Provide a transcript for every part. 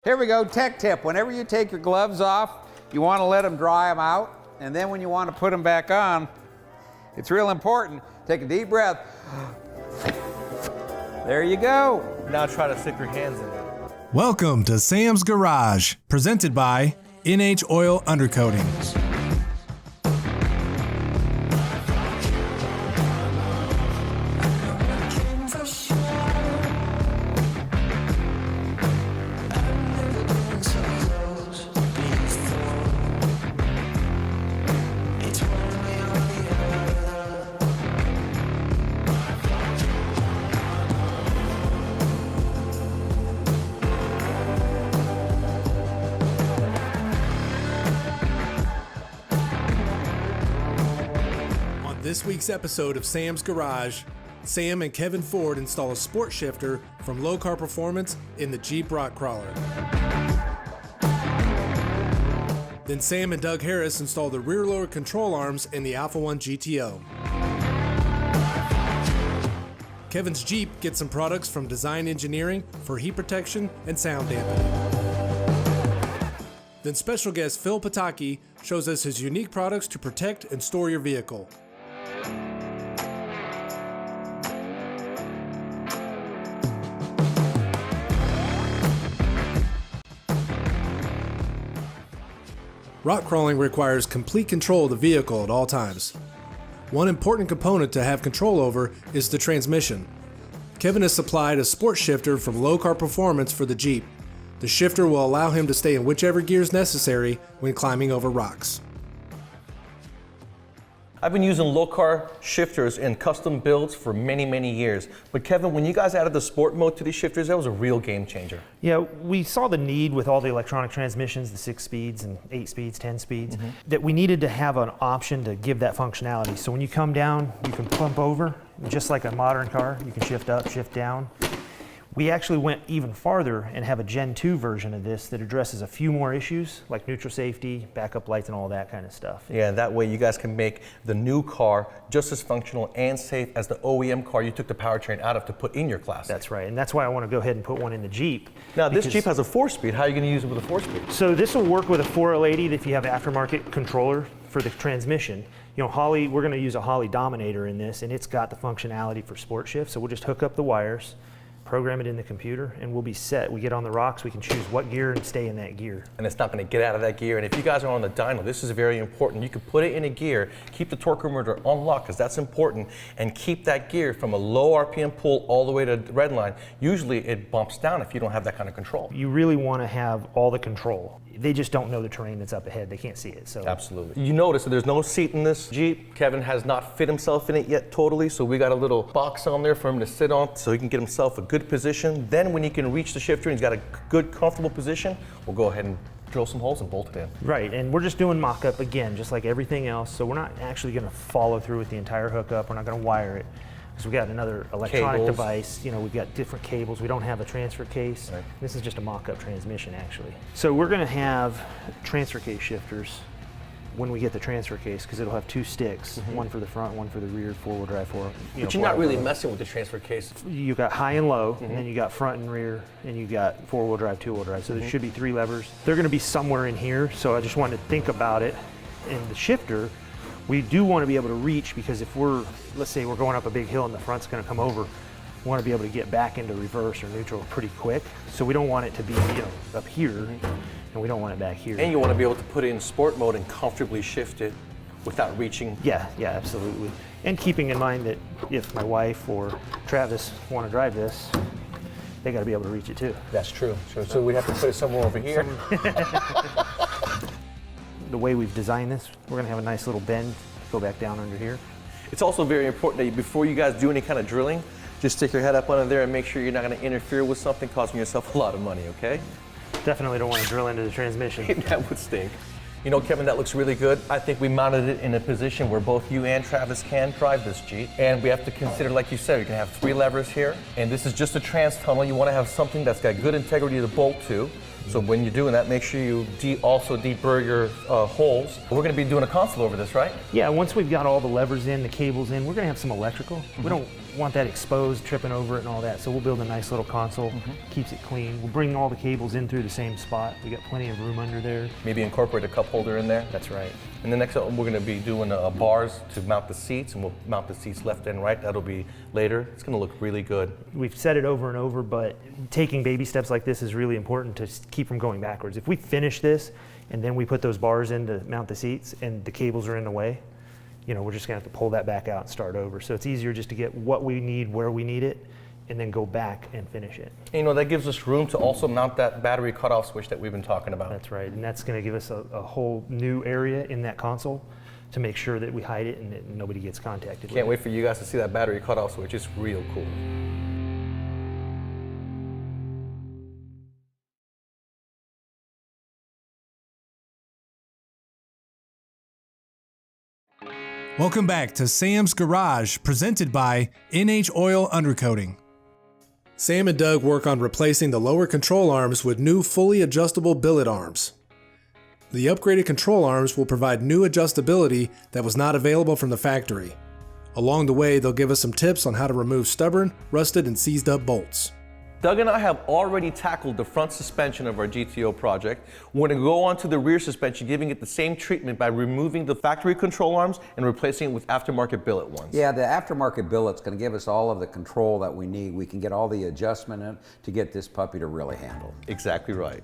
Here we go, tech tip. Whenever you take your gloves off, you want to let them dry them out. And then when you want to put them back on, it's real important. Take a deep breath. There you go. Now try to stick your hands in it. Welcome to Sam's Garage, presented by NH Oil Undercoatings. This week's episode of Sam's Garage, Sam and Kevin Ford install a sport shifter from Lokar Performance in the Jeep Rock Crawler. Then Sam and Doug Harris install the rear lower control arms in the Alpha 1 GTO. Kevin's Jeep gets some products from Design Engineering for heat protection and sound dampening. Then special guest Phil Pataki shows us his unique products to protect and store your vehicle. Rock crawling requires complete control of the vehicle at all times. One important component to have control over is the transmission. Kevin has supplied a sport shifter from Lokar Performance for the Jeep. The shifter will allow him to stay in whichever gears necessary when climbing over rocks. I've been using Lokar shifters in custom builds for many years. But Kevin, when you guys added the sport mode to these shifters, that was a real game changer. Yeah, we saw the need with all the electronic transmissions, the 6 speeds and 8 speeds, 10 speeds, that we needed to have an option to give that functionality. So when you come down, you can pump over, just like a modern car, you can shift up, shift down. We actually went even farther and have a Gen 2 version of this that addresses a few more issues like neutral safety, backup lights, and all that kind of stuff. Yeah, that way you guys can make the new car just as functional and safe as the OEM car you took the powertrain out of to put in your class. That's right, and that's why I want to go ahead and put one in the Jeep. Now this Jeep has a 4-speed. How are you going to use it with a 4-speed? So this will work with a 4L80 if you have aftermarket controller for the transmission. You know, Holley, we're going to use a Holley Dominator in this, and it's got the functionality for sport shift. So we'll just hook up the wires, program it in the computer, and we'll be set. We get on the rocks, we can choose what gear and stay in that gear. And it's not going to get out of that gear. And if you guys are on the dyno, this is very important. You can put it in a gear, keep the torque converter unlocked, because that's important, and keep that gear from a low RPM pull all the way to the red line. Usually it bumps down if you don't have that kind of control. You really want to have all the control. They just don't know the terrain that's up ahead. They can't see it. So absolutely. You notice that there's no seat in this Jeep. Kevin has not fit himself in it yet totally, so we got a little box on there for him to sit on so he can get himself a good position. Then when he can reach the shifter and he's got a good, comfortable position, we'll go ahead and drill some holes and bolt it in. Right, and we're just doing mock-up again, just like everything else, so we're not actually going to follow through with the entire hookup. We're not going to wire it, because we got another electronic device. You know, we've got different cables. We don't have a transfer case. Right. This is just a mock-up transmission, actually. So we're going to have transfer case shifters when we get the transfer case, because it'll have 2 sticks, one for the front, one for the rear, four-wheel drive, But you're not really messing with the transfer case. You got high and low, and then you got front and rear, and you got 4-wheel drive, 2-wheel drive. So there should be 3 levers. They're going to be somewhere in here, so I just wanted to think about it. And the shifter, we do want to be able to reach, because if let's say we're going up a big hill and the front's going to come over, we want to be able to get back into reverse or neutral pretty quick. So we don't want it to be, up here, and we don't want it back here. And you want to be able to put it in sport mode and comfortably shift it without reaching. Yeah, absolutely. And keeping in mind that if my wife or Travis want to drive this, they got to be able to reach it too. That's true. So we have to put it somewhere over here. The way we've designed this, we're going to have a nice little bend, go back down under here. It's also very important that before you guys do any kind of drilling, just stick your head up under there and make sure you're not going to interfere with something costing yourself a lot of money, okay? Definitely don't want to drill into the transmission. That would stink. You know, Kevin, that looks really good. I think we mounted it in a position where both you and Travis can drive this Jeep. And we have to consider, like you said, you can have 3 levers here. And this is just a trans tunnel. You want to have something that's got good integrity to bolt to. So when you're doing that, make sure you also deburr your holes. We're gonna be doing a console over this, right? Yeah, once we've got all the levers in, the cables in, we're gonna have some electrical. We don't want that exposed, tripping over it and all that. So we'll build a nice little console, keeps it clean. We'll bring all the cables in through the same spot. We got plenty of room under there. Maybe incorporate a cup holder in there. That's right. And the next one, we're gonna be doing bars to mount the seats, and we'll mount the seats left and right. That'll be later. It's gonna look really good. We've said it over and over, but taking baby steps like this is really important to keep from going backwards. If we finish this and then we put those bars in to mount the seats and the cables are in the way, you know, we're just gonna have to pull that back out and start over. So it's easier just to get what we need, where we need it, and then go back and finish it. And, you know, that gives us room to also mount that battery cutoff switch that we've been talking about. That's right, and that's gonna give us a whole new area in that console to make sure that we hide it and that nobody gets contacted with it. Can't wait for you guys to see that battery cutoff switch. It's real cool. Welcome back to Sam's Garage, presented by NH Oil Undercoating. Sam and Doug work on replacing the lower control arms with new fully adjustable billet arms. The upgraded control arms will provide new adjustability that was not available from the factory. Along the way, they'll give us some tips on how to remove stubborn, rusted, and seized up bolts. Doug and I have already tackled the front suspension of our GTO project. We're going to go on to the rear suspension, giving it the same treatment by removing the factory control arms and replacing it with aftermarket billet ones. Yeah, the aftermarket billet's going to give us all of the control that we need. We can get all the adjustment in to get this puppy to really handle. Exactly right.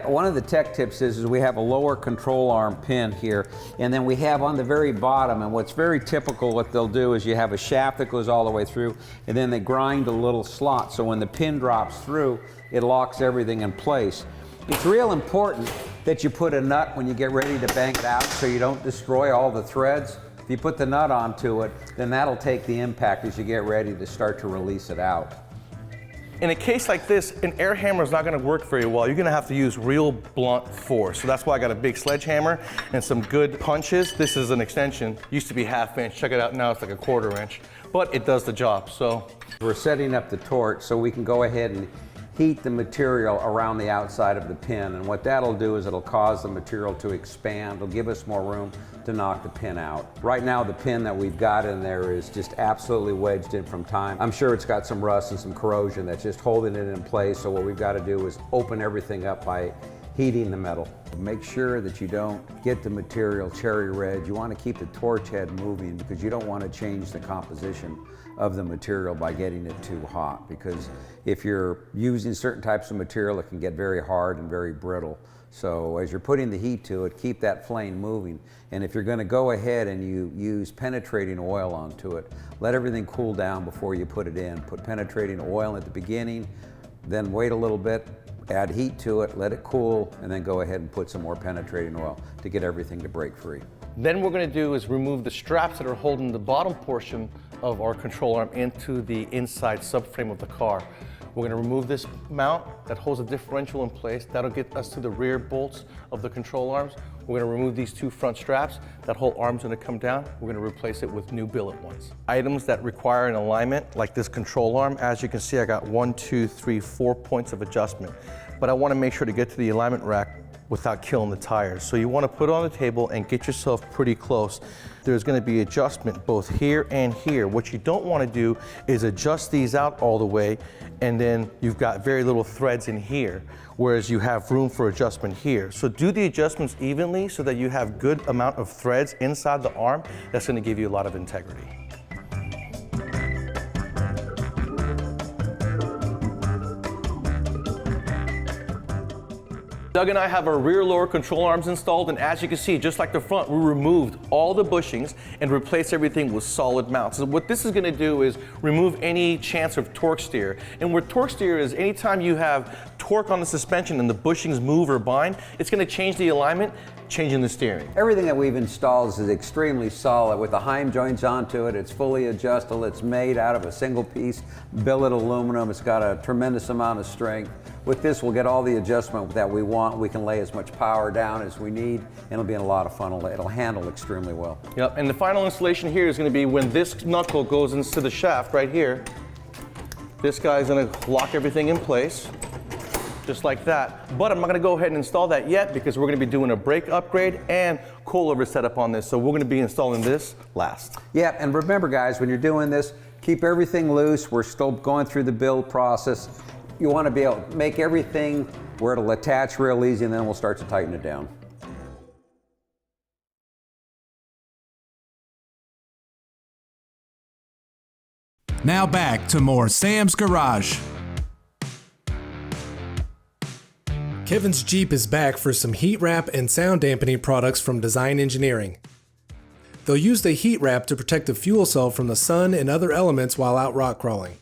One of the tech tips is we have a lower control arm pin here, and then we have on the very bottom, and what's very typical, what they'll do is you have a shaft that goes all the way through, and then they grind a little slot, so when the pin drops through, it locks everything in place. It's real important that you put a nut when you get ready to bang it out so you don't destroy all the threads. If you put the nut onto it, then that'll take the impact as you get ready to start to release it out. In a case like this, an air hammer is not going to work very well. You're going to have to use real blunt force. So that's why I got a big sledgehammer and some good punches. This is an extension. Used to be 1/2 inch. Check it out now, it's like a 1/4 inch. But it does the job, so. We're setting up the torch so we can go ahead and heat the material around the outside of the pin. And what that'll do is it'll cause the material to expand. It'll give us more room to knock the pin out. Right now the pin that we've got in there is just absolutely wedged in from time. I'm sure it's got some rust and some corrosion that's just holding it in place. So what we've got to do is open everything up by heating the metal. Make sure that you don't get the material cherry red. You want to keep the torch head moving because you don't want to change the composition of the material by getting it too hot, because if you're using certain types of material, it can get very hard and very brittle. So as you're putting the heat to it, keep that flame moving. And if you're going to go ahead and you use penetrating oil onto it, let everything cool down before you put it in. Put penetrating oil at the beginning, then wait a little bit, add heat to it, let it cool, and then go ahead and put some more penetrating oil to get everything to break free. Then what we're going to do is remove the straps that are holding the bottom portion of our control arm into the inside subframe of the car. We're going to remove this mount that holds a differential in place. That'll get us to the rear bolts of the control arms. We're going to remove these two front straps. That whole arm's going to come down. We're going to replace it with new billet ones. Items that require an alignment, like this control arm, as you can see, I got 1, 2, 3, 4 points of adjustment. But I want to make sure to get to the alignment rack without killing the tires. So you want to put it on the table and get yourself pretty close. There's going to be adjustment both here and here. What you don't want to do is adjust these out all the way and then you've got very little threads in here, whereas you have room for adjustment here. So do the adjustments evenly so that you have good amount of threads inside the arm. That's going to give you a lot of integrity. Doug and I have our rear lower control arms installed, and as you can see, just like the front, we removed all the bushings and replaced everything with solid mounts. So what this is going to do is remove any chance of torque steer. And what torque steer is, anytime you have torque on the suspension and the bushings move or bind, it's going to change the alignment, changing the steering. Everything that we've installed is extremely solid. With the Heim joints onto it, it's fully adjustable. It's made out of a single piece billet aluminum. It's got a tremendous amount of strength. With this, we'll get all the adjustment that we want. We can lay as much power down as we need, and it'll be in a lot of fun. It'll handle extremely well. Yep, and the final installation here is going to be when this knuckle goes into the shaft right here. This guy's going to lock everything in place. just like that. But I'm not gonna go ahead and install that yet because we're gonna be doing a brake upgrade and coilover setup on this. So we're gonna be installing this last. Yeah, and remember guys, when you're doing this, keep everything loose. We're still going through the build process. You want to be able to make everything where it'll attach real easy, and then we'll start to tighten it down. Now back to more Sam's Garage. Kevin's Jeep is back for some heat wrap and sound dampening products from Design Engineering. They'll use the heat wrap to protect the fuel cell from the sun and other elements while out rock crawling.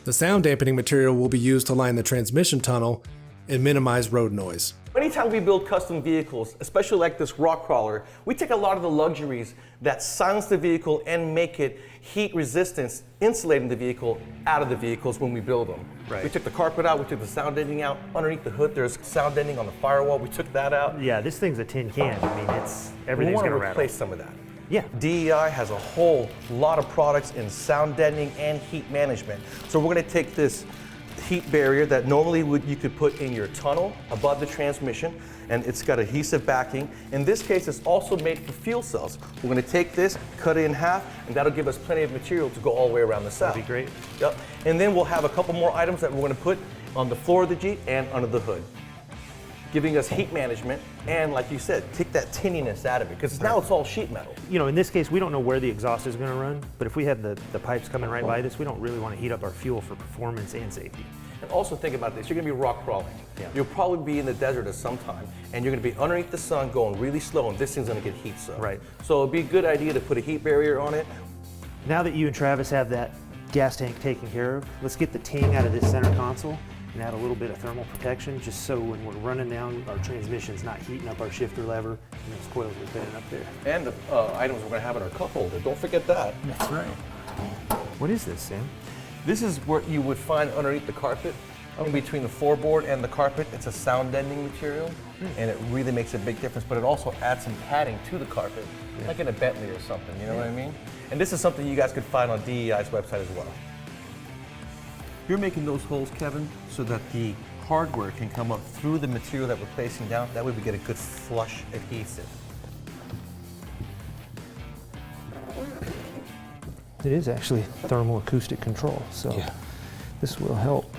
The sound dampening material will be used to line the transmission tunnel and minimize road noise. Anytime we build custom vehicles, especially like this rock crawler, we take a lot of the luxuries that silence the vehicle and make it heat resistance, insulating the vehicle out of the vehicles when we build them. Right. We took the carpet out, we took the sound deadening out. Underneath the hood, there's sound deadening on the firewall. We took that out. Yeah, this thing's a tin can. I mean, it's We everything's want to gonna rattle. replace some of that. Yeah. DEI has a whole lot of products in sound deadening and heat management. So we're going to take this heat barrier that normally you could put in your tunnel above the transmission, and it's got adhesive backing. In this case, it's also made for fuel cells. We're going to take this, cut it in half, and that'll give us plenty of material to go all the way around the cell. That'd be great. Yep. And then we'll have a couple more items that we're going to put on the floor of the Jeep and under the hood, giving us heat management and, like you said, take that tinniness out of it, because now it's all sheet metal. You know, in this case, we don't know where the exhaust is going to run, but if we have the pipes coming right by this, we don't really want to heat up our fuel for performance and safety. And also think about this, you're going to be rock crawling. Yeah. You'll probably be in the desert at some time, and you're going to be underneath the sun going really slow, and this thing's going to get heat soaked. Right. So it'd be a good idea to put a heat barrier on it. Now that you and Travis have that gas tank taken care of, let's get the ting out of this center console and add a little bit of thermal protection, just so when we're running down, our transmission's not heating up our shifter lever and those coils are thinning up there. And the items we're going to have in our cup holder, don't forget that. That's right. What is this, Sam? This is what you would find underneath the carpet. In between the floorboard and the carpet, it's a sound deadening material, and it really makes a big difference, but it also adds some padding to the carpet, like in a Bentley or something, you know what I mean? And this is something you guys could find on DEI's website as well. You're making those holes, Kevin, so that the hardware can come up through the material that we're placing down. That way we get a good flush adhesive. It is actually thermal acoustic control, so this will help.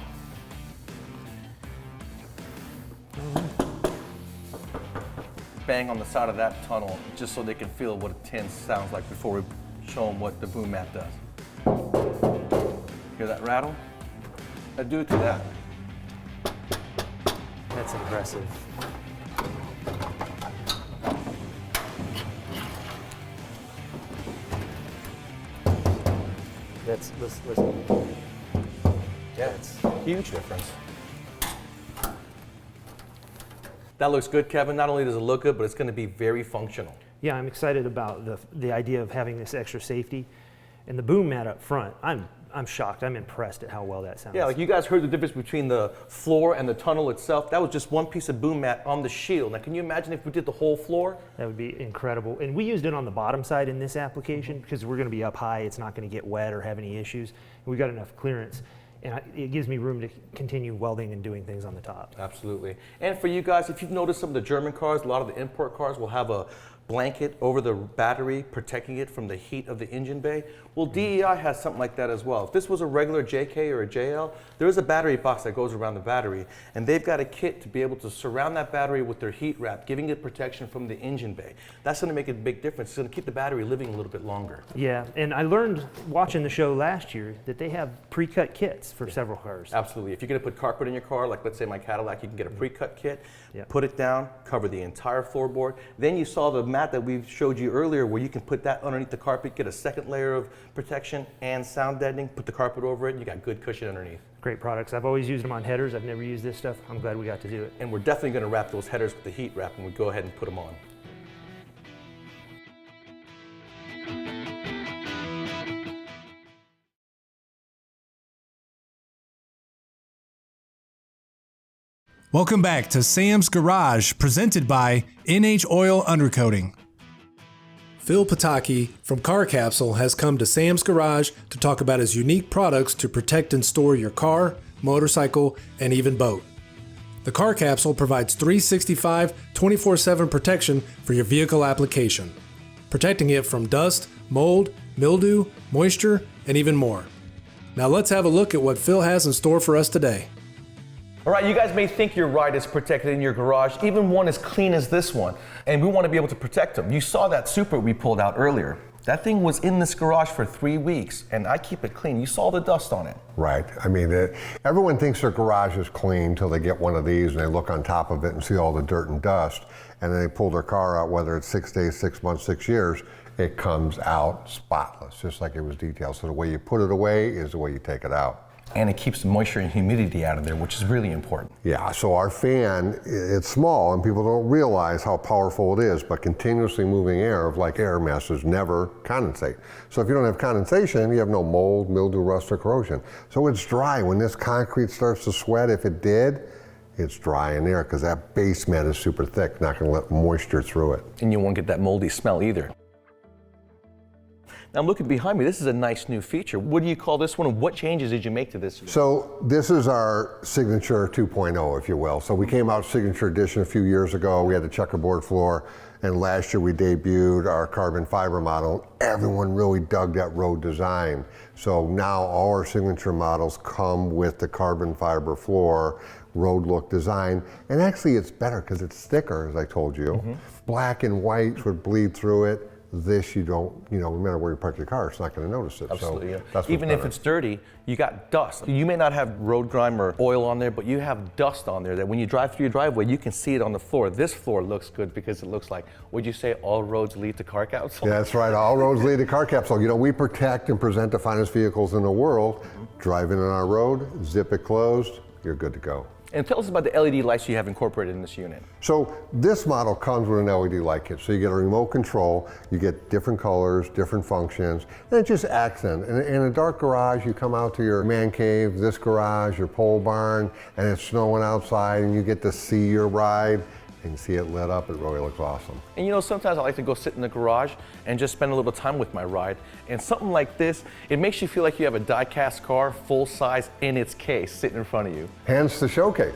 Bang on the side of that tunnel, just so they can feel what a tin sounds like before we show them what the boom mat does. Hear that rattle? I do it to that. That's impressive. Listen. Yeah, it's a huge difference. That looks good, Kevin. Not only does it look good, but it's going to be very functional. Yeah, I'm excited about the idea of having this extra safety. And the boom mat up front, I'm shocked. I'm impressed at how well that sounds. Yeah, like you guys heard the difference between the floor and the tunnel itself. That was just one piece of boom mat on the shield. Now, can you imagine if we did the whole floor? That would be incredible. And we used it on the bottom side in this application because we're going to be up high. It's not going to get wet or have any issues. And we got enough clearance. And it gives me room to continue welding and doing things on the top. Absolutely. And for you guys, if you've noticed some of the German cars, a lot of the import cars will have a blanket over the battery protecting it from the heat of the engine bay. Well, DEI has something like that as well. If this was a regular JK or a JL, there is a battery box that goes around the battery, and they've got a kit to be able to surround that battery with their heat wrap, giving it protection from the engine bay. That's going to make a big difference. It's going to keep the battery living a little bit longer. Yeah, and I learned watching the show last year that they have pre-cut kits for several cars. Absolutely. If you're going to put carpet in your car, like let's say my Cadillac, you can get a pre-cut kit, Yeah. put it down, cover the entire floorboard. Then you saw the mat that we showed you earlier where you can put that underneath the carpet, get a second layer of protection and sound deadening, put the carpet over it, and you got good cushion underneath. Great products. I've always used them on headers. I've never used this stuff. I'm glad we got to do it. And we're definitely going to wrap those headers with the heat wrap when we go ahead and put them on. Welcome back to Sam's Garage, presented by NH Oil Undercoating. Phil Pataki from Car Capsule has come to Sam's Garage to talk about his unique products to protect and store your car, motorcycle, and even boat. The car capsule provides 365, 24/7 protection for your vehicle application, protecting it from dust, mold, mildew, moisture, and even more. Now let's have a look at what Phil has in store for us today. All right, you guys may think your ride is protected in your garage, even one as clean as this one, and we want to be able to protect them. You saw that Supra we pulled out earlier. That thing was in this garage for 3 weeks, and I keep it clean. You saw the dust on it. Right. I mean, everyone thinks their garage is clean until they get one of these and they look on top of it and see all the dirt and dust, and then they pull their car out, whether it's 6 days, 6 months, 6 years, it comes out spotless, just like it was detailed. So the way you put it away is the way you take it out. And it keeps the moisture and humidity out of there, which is really important. Yeah, so our fan, it's small and people don't realize how powerful it is, but continuously moving air, like air masses, never condensate. So if you don't have condensation, you have no mold, mildew, rust, or corrosion. So it's dry. When this concrete starts to sweat, if it did, it's dry in there because that basement is super thick, not going to let moisture through it. And you won't get that moldy smell either. Now I'm looking behind me, this is a nice new feature. What do you call this one, and what changes did you make to this? So this is our Signature 2.0, if you will. So we came out Signature Edition a few years ago. We had the checkerboard floor, and last year we debuted our carbon fiber model. Everyone really dug that road design. So now all our Signature models come with the carbon fiber floor, road look design, and actually it's better because it's thicker, as I told you. Mm-hmm. Black and white would bleed through it. This you don't, no matter where you park your car, it's not going to notice it. Absolutely, so yeah. Even if it's dirty, you got dust. You may not have road grime or oil on there, but you have dust on there that when you drive through your driveway, you can see it on the floor. This floor looks good because it looks like, would you say all roads lead to car capsule? Yeah, that's right. All roads lead to car capsule. We protect and present the finest vehicles in the world. Driving on our road, zip it closed, you're good to go. And tell us about the LED lights you have incorporated in this unit. So this model comes with an LED light kit. So you get a remote control, you get different colors, different functions, and it just accents. In a dark garage, you come out to your man cave, this garage, your pole barn, and it's snowing outside, and you get to see your ride and see it lit up. It really looks awesome. And sometimes I like to go sit in the garage and just spend a little time with my ride. And something like this, it makes you feel like you have a die-cast car, full size, in its case, sitting in front of you. Hence the showcase.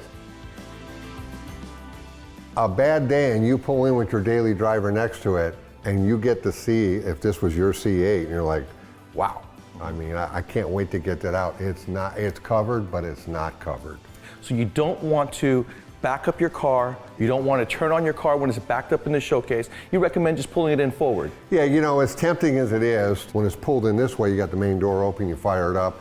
A bad day and you pull in with your daily driver next to it and you get to see if this was your C8 and you're like, wow. I mean, I can't wait to get that out. It's covered, but it's not covered. So you don't want to back up your car. You don't want to turn on your car when it's backed up in the showcase. You recommend just pulling it in forward. Yeah, as tempting as it is, when it's pulled in this way, you got the main door open, you fire it up,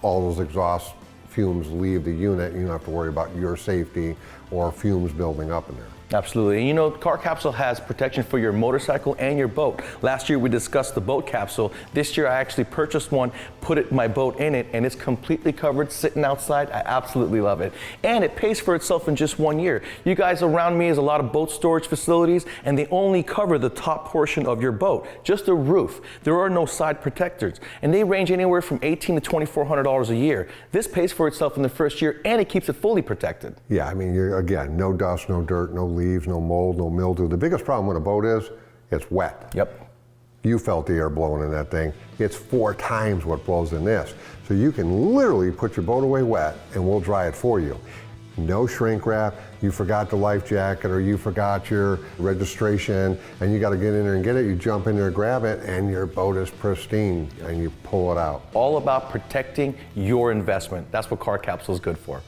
all those exhaust fumes leave the unit, and you don't have to worry about your safety or fumes building up in there. Absolutely. And Car Capsule has protection for your motorcycle and your boat. Last year we discussed the boat capsule. This year I actually purchased one, put my boat in it, and it's completely covered, sitting outside. I absolutely love it. And it pays for itself in just 1 year. You guys around me is a lot of boat storage facilities, and they only cover the top portion of your boat, just the roof. There are no side protectors, and they range anywhere from $1,800 to $2,400 a year. This pays for itself in the first year, and it keeps it fully protected. Yeah, I mean, again, no dust, no dirt, no leaves, no mold, no mildew. The biggest problem with a boat is it's wet. Yep. You felt the air blowing in that thing. It's 4 times what blows in this. So you can literally put your boat away wet and we'll dry it for you. No shrink wrap, you forgot the life jacket or you forgot your registration and you got to get in there and get it. You jump in there, grab it, and your boat is pristine and you pull it out. All about protecting your investment. That's what Car Capsule is good for.